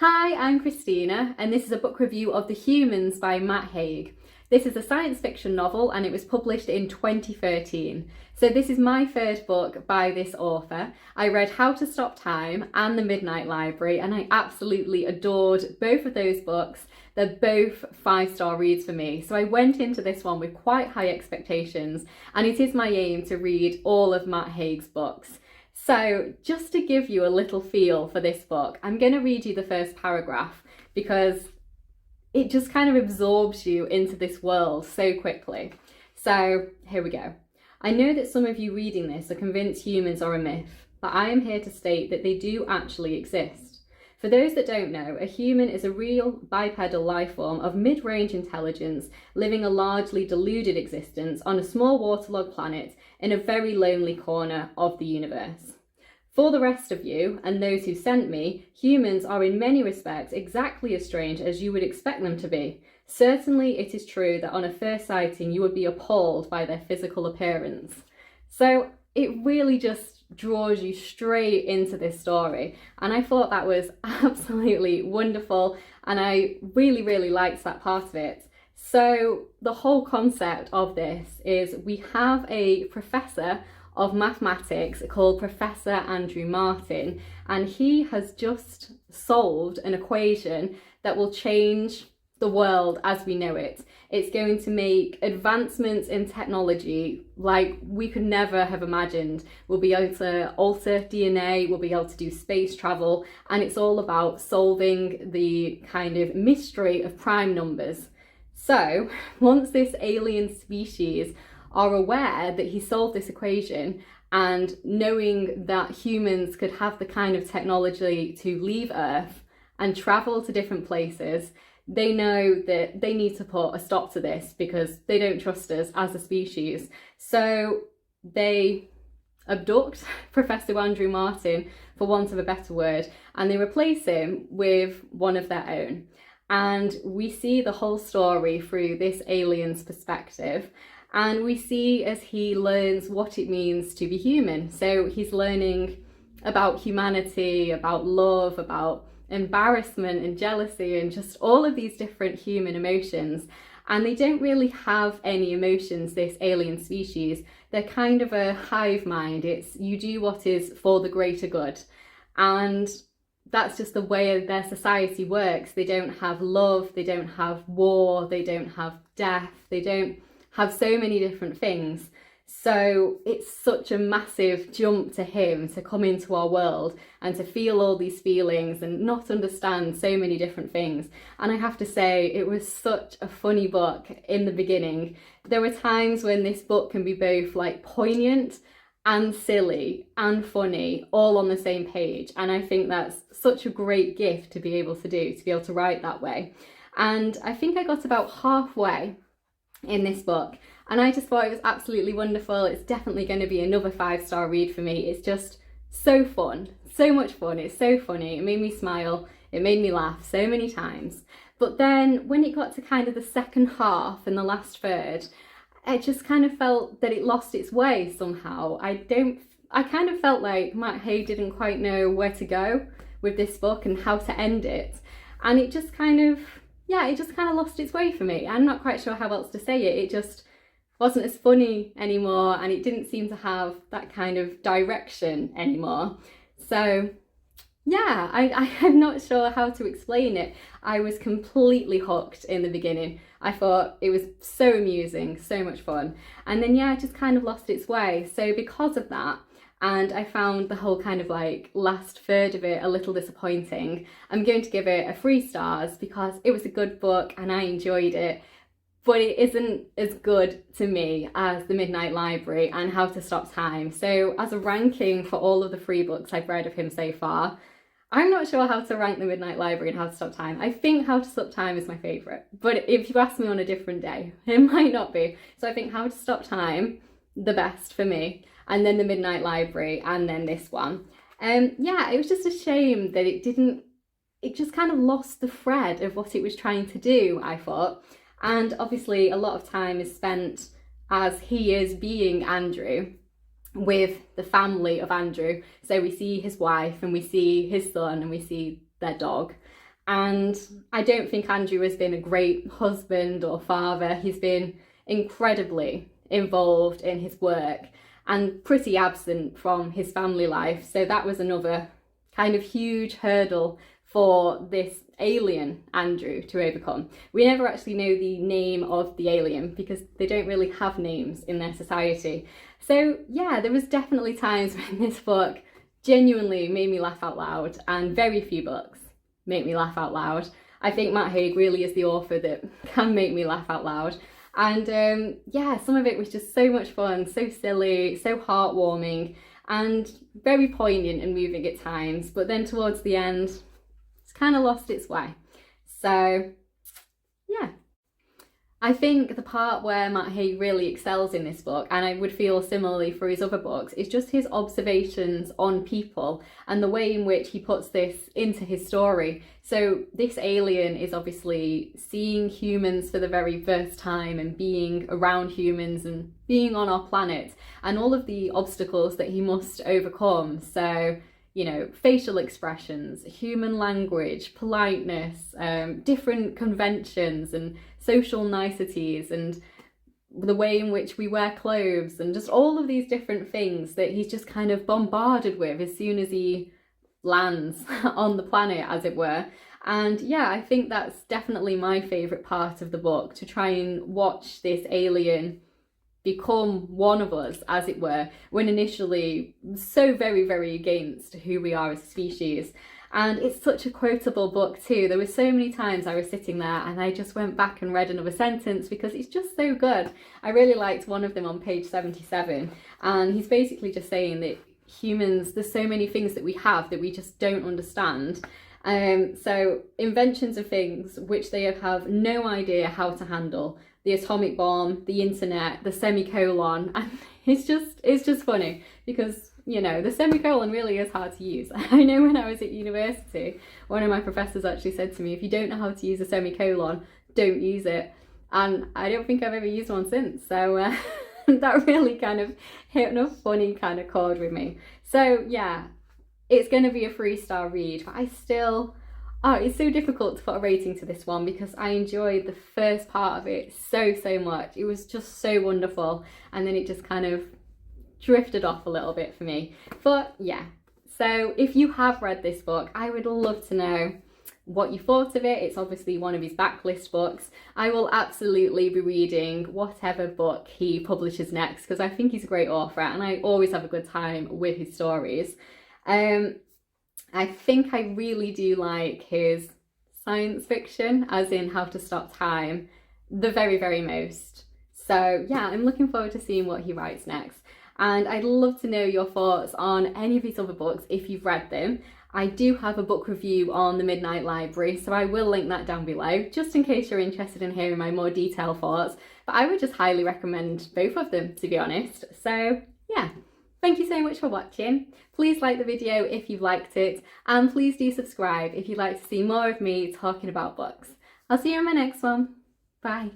Hi, I'm Christina, and this is a book review of The Humans by Matt Haig. This is a science fiction novel and it was published in 2013. So this is my third book by this author. I read How to Stop Time and The Midnight Library, and I absolutely adored both of those books. They're both 5-star reads for me. So I went into this one with quite high expectations, and it is my aim to read all of Matt Haig's books. So just to give you a little feel for this book, I'm going to read you the first paragraph because it just kind of absorbs you into this world so quickly. So here we go. I know that some of you reading this are convinced humans are a myth, but I am here to state that they do actually exist. For those that don't know, a human is a real bipedal life form of mid-range intelligence living a largely deluded existence on a small waterlogged planet in a very lonely corner of the universe. For the rest of you, and those who sent me, humans are in many respects exactly as strange as you would expect them to be. Certainly it is true that on a first sighting you would be appalled by their physical appearance. So it really just draws you straight into this story, and I thought that was absolutely wonderful, and I really liked that part of it. So the whole concept of this is we have a professor of mathematics called Professor Andrew Martin, and he has just solved an equation that will change the world as we know it. It's going to make advancements in technology like we could never have imagined. We'll be able to alter DNA, we'll be able to do space travel, and it's all about solving the kind of mystery of prime numbers. So once this alien species are aware that he solved this equation, and knowing that humans could have the kind of technology to leave Earth and travel to different places, they know that they need to put a stop to this because they don't trust us as a species. So they abduct Professor Andrew Martin, for want of a better word, and they replace him with one of their own. And we see the whole story through this alien's perspective. And we see as he learns what it means to be human. So he's learning about humanity, about love, about embarrassment and jealousy, and just all of these different human emotions. And they don't really have any emotions, this alien species. They're kind of a hive mind. It's you do what is for the greater good. And that's just the way their society works. They don't have love, they don't have war, they don't have death, they don't have so many different things. So it's such a massive jump to him to come into our world and to feel all these feelings and not understand so many different things. And I have to say, it was such a funny book in the beginning. There were times when this book can be both like poignant and silly and funny all on the same page. And I think that's such a great gift to be able to do, to be able to write that way. And I think I got about halfway in this book, and I just thought it was absolutely wonderful. It's definitely going to be another 5-star read for me. It's just so fun, so much fun. It's so funny. It made me smile. It made me laugh so many times. But then when it got to kind of the second half and the last third, I just kind of felt that it lost its way somehow. I kind of felt like Matt Haig didn't quite know where to go with this book and how to end it. And it just kind of lost its way for me. I'm not quite sure how else to say it. It just wasn't as funny anymore, and it didn't seem to have that kind of direction anymore. So yeah, I'm not sure how to explain it. I was completely hooked in the beginning. I thought it was so amusing, so much fun. And then yeah, it just kind of lost its way. So because of that, and I found the whole kind of like last third of it a little disappointing, I'm going to give it a 3 stars because it was a good book and I enjoyed it, but it isn't as good to me as The Midnight Library and How to Stop Time. So as a ranking for all of the 3 books I've read of him so far, I'm not sure how to rank The Midnight Library and How to Stop Time. I think How to Stop Time is my favourite, but if you ask me on a different day, it might not be. So I think How to Stop Time, the best for me, and then The Midnight Library, and then this one. Yeah, it was just a shame that it just kind of lost the thread of what it was trying to do, I thought. And obviously a lot of time is spent as he is being Andrew with the family of Andrew. So we see his wife and we see his son and we see their dog. And I don't think Andrew has been a great husband or father. He's been incredibly involved in his work and pretty absent from his family life. So that was another kind of huge hurdle for this alien Andrew to overcome. We never actually know the name of the alien because they don't really have names in their society. So yeah, there was definitely times when this book genuinely made me laugh out loud, and very few books make me laugh out loud. I think Matt Haig really is the author that can make me laugh out loud. And yeah, some of it was just so much fun, so silly, so heartwarming, and very poignant and moving at times. But then towards the end, it's kind of lost its way. So yeah. I think the part where Matt Haig really excels in this book, and I would feel similarly for his other books, is just his observations on people and the way in which he puts this into his story. So this alien is obviously seeing humans for the very first time and being around humans and being on our planet, and all of the obstacles that he must overcome. So, you know, facial expressions, human language, politeness, different conventions and social niceties, and the way in which we wear clothes, and just all of these different things that he's just kind of bombarded with as soon as he lands on the planet, as it were. And yeah, I think that's definitely my favourite part of the book, to try and watch this alien become one of us, as it were, when initially so very, very against who we are as a species. And it's such a quotable book too. There were so many times I was sitting there and I just went back and read another sentence because it's just so good. I really liked one of them on page 77, and he's basically just saying that humans, there's so many things that we have that we just don't understand. So inventions of things which they have no idea how to handle. The atomic bomb, the internet, the semicolon, and it's just funny because, you know, the semicolon really is hard to use. I know when I was at university, one of my professors actually said to me, if you don't know how to use a semicolon, don't use it. And I don't think I've ever used one since. So that really kind of hit a funny kind of chord with me. So yeah, it's going to be a 3-star read, but I still... Oh, it's so difficult to put a rating to this one because I enjoyed the first part of it so much. It was just so wonderful, and then it just kind of drifted off a little bit for me. But yeah, so if you have read this book, I would love to know what you thought of it. It's obviously one of his backlist books. I will absolutely be reading whatever book he publishes next because I think he's a great author and I always have a good time with his stories. I think I really do like his science fiction, as in How to Stop Time, the very most. So yeah, I'm looking forward to seeing what he writes next. And I'd love to know your thoughts on any of his other books if you've read them. I do have a book review on the Midnight Library, so I will link that down below, just in case you're interested in hearing my more detailed thoughts. But I would just highly recommend both of them, to be honest. So yeah. Thank you so much for watching. Please like the video if you've liked it, and please do subscribe if you'd like to see more of me talking about books. I'll see you in my next one. Bye.